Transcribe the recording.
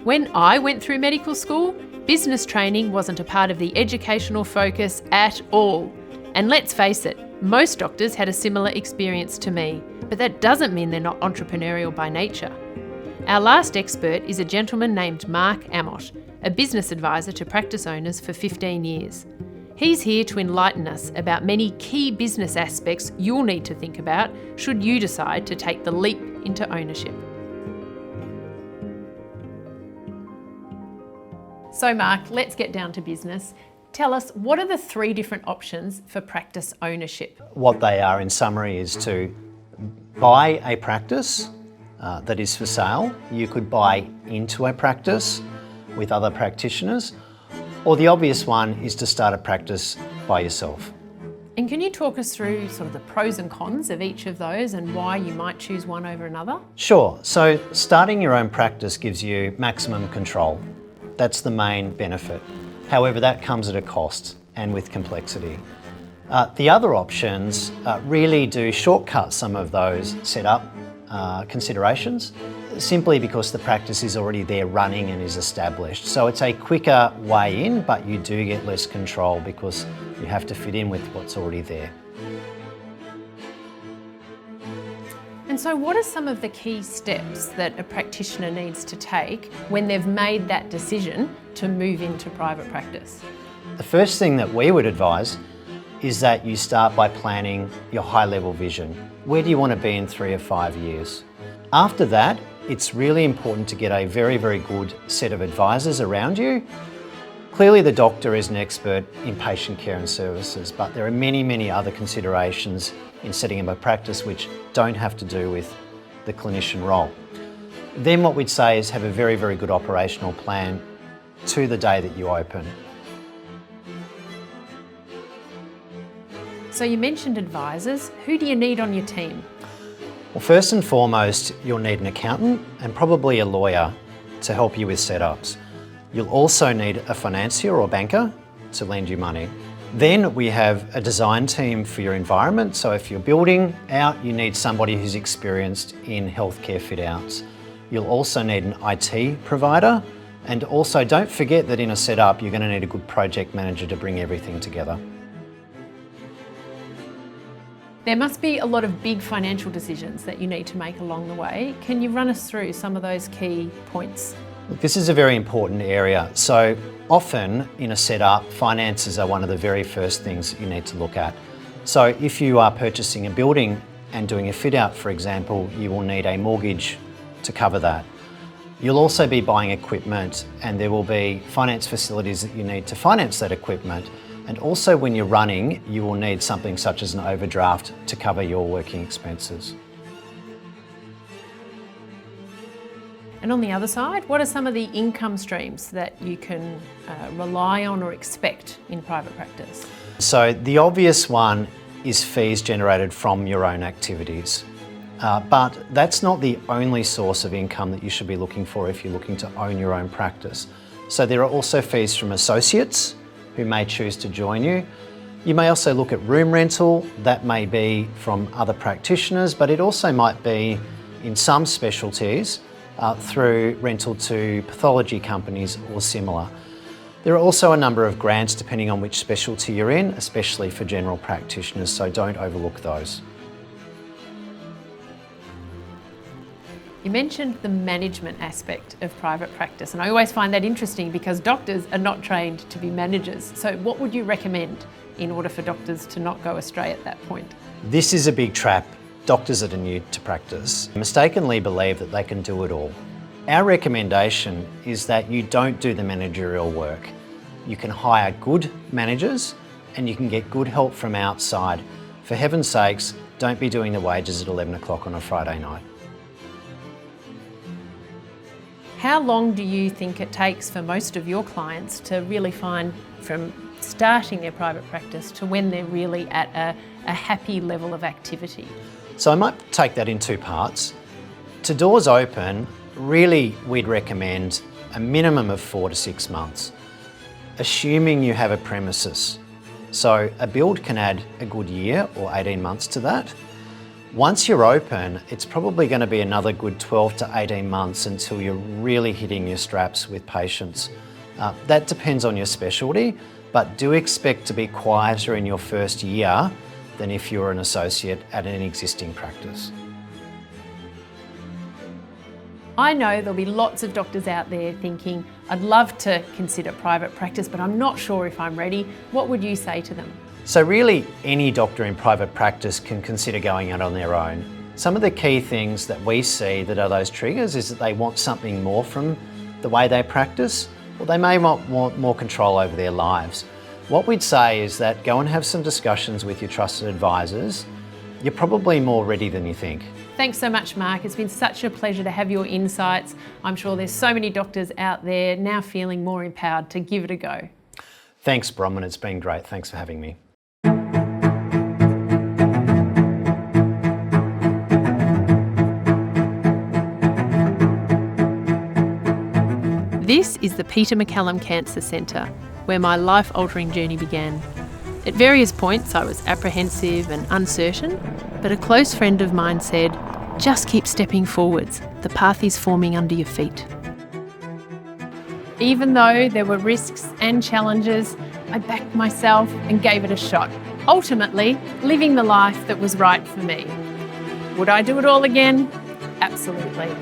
When I went through medical school, business training wasn't a part of the educational focus at all. And let's face it, most doctors had a similar experience to me, but that doesn't mean they're not entrepreneurial by nature. Our last expert is a gentleman named Mark Amott, a business advisor to practice owners for 15 years. He's here to enlighten us about many key business aspects you'll need to think about should you decide to take the leap into ownership. So Mark, let's get down to business. Tell us, what are the 3 different options for practice ownership? What they are in summary is to buy a practice that is for sale. You could buy into a practice with other practitioners, or the obvious one is to start a practice by yourself. And can you talk us through sort of the pros and cons of each of those and why you might choose one over another? Sure. So starting your own practice gives you maximum control. That's the main benefit. However, that comes at a cost and with complexity. The other options really do shortcut some of those setup considerations, simply because the practice is already there running and is established. So it's a quicker way in, but you do get less control because you have to fit in with what's already there. And so what are some of the key steps that a practitioner needs to take when they've made that decision to move into private practice? The first thing that we would advise is that you start by planning your high-level vision. Where do you want to be in 3 or 5 years? After that, it's really important to get a very, very good set of advisors around you. Clearly, the doctor is an expert in patient care and services, but there are many, many other considerations in setting up a practice which don't have to do with the clinician role. Then what we'd say is have a very, very good operational plan to the day that you open. So you mentioned advisors. Who do you need on your team? Well, first and foremost, you'll need an accountant and probably a lawyer to help you with setups. You'll also need a financier or banker to lend you money. Then we have a design team for your environment. So if you're building out, you need somebody who's experienced in healthcare fit outs. You'll also need an IT provider. And also don't forget that in a setup, you're going to need a good project manager to bring everything together. There must be a lot of big financial decisions that you need to make along the way. Can you run us through some of those key points? Look, this is a very important area. So often in a setup, finances are one of the very first things you need to look at. So if you are purchasing a building and doing a fit out, for example, you will need a mortgage to cover that. You'll also be buying equipment and there will be finance facilities that you need to finance that equipment. And also when you're running, you will need something such as an overdraft to cover your working expenses. And on the other side, what are some of the income streams that you can rely on or expect in private practice? So the obvious one is fees generated from your own activities. But that's not the only source of income that you should be looking for if you're looking to own your own practice. So there are also fees from associates who may choose to join you. You may also look at room rental. That may be from other practitioners, but it also might be in some specialties through rental to pathology companies or similar. There are also a number of grants depending on which specialty you're in, especially for general practitioners, so don't overlook those. You mentioned the management aspect of private practice, and I always find that interesting because doctors are not trained to be managers. So what would you recommend in order for doctors to not go astray at that point? This is a big trap doctors that are new to practice mistakenly believe that they can do it all. Our recommendation is that you don't do the managerial work. You can hire good managers and you can get good help from outside. For heaven's sakes, don't be doing the wages at 11 o'clock on a Friday night. How long do you think it takes for most of your clients to really find from starting their private practice to when they're really at a happy level of activity? So I might take that in 2 parts. To doors open, really we'd recommend a minimum of 4 to 6 months, assuming you have a premises. So a build can add a good year or 18 months to that. Once you're open, it's probably going to be another good 12 to 18 months until you're really hitting your straps with patients. That depends on your specialty, but do expect to be quieter in your first year than if you're an associate at an existing practice. I know there'll be lots of doctors out there thinking, I'd love to consider private practice, but I'm not sure if I'm ready. What would you say to them? So really, any doctor in private practice can consider going out on their own. Some of the key things that we see that are those triggers is that they want something more from the way they practice, or they may want more control over their lives. What we'd say is that go and have some discussions with your trusted advisors. You're probably more ready than you think. Thanks so much, Mark. It's been such a pleasure to have your insights. I'm sure there's so many doctors out there now feeling more empowered to give it a go. Thanks, Bronwyn. It's been great. Thanks for having me. This is the Peter MacCallum Cancer Centre, where my life-altering journey began. At various points I was apprehensive and uncertain, but a close friend of mine said, just keep stepping forwards, the path is forming under your feet. Even though there were risks and challenges, I backed myself and gave it a shot, ultimately living the life that was right for me. Would I do it all again? Absolutely.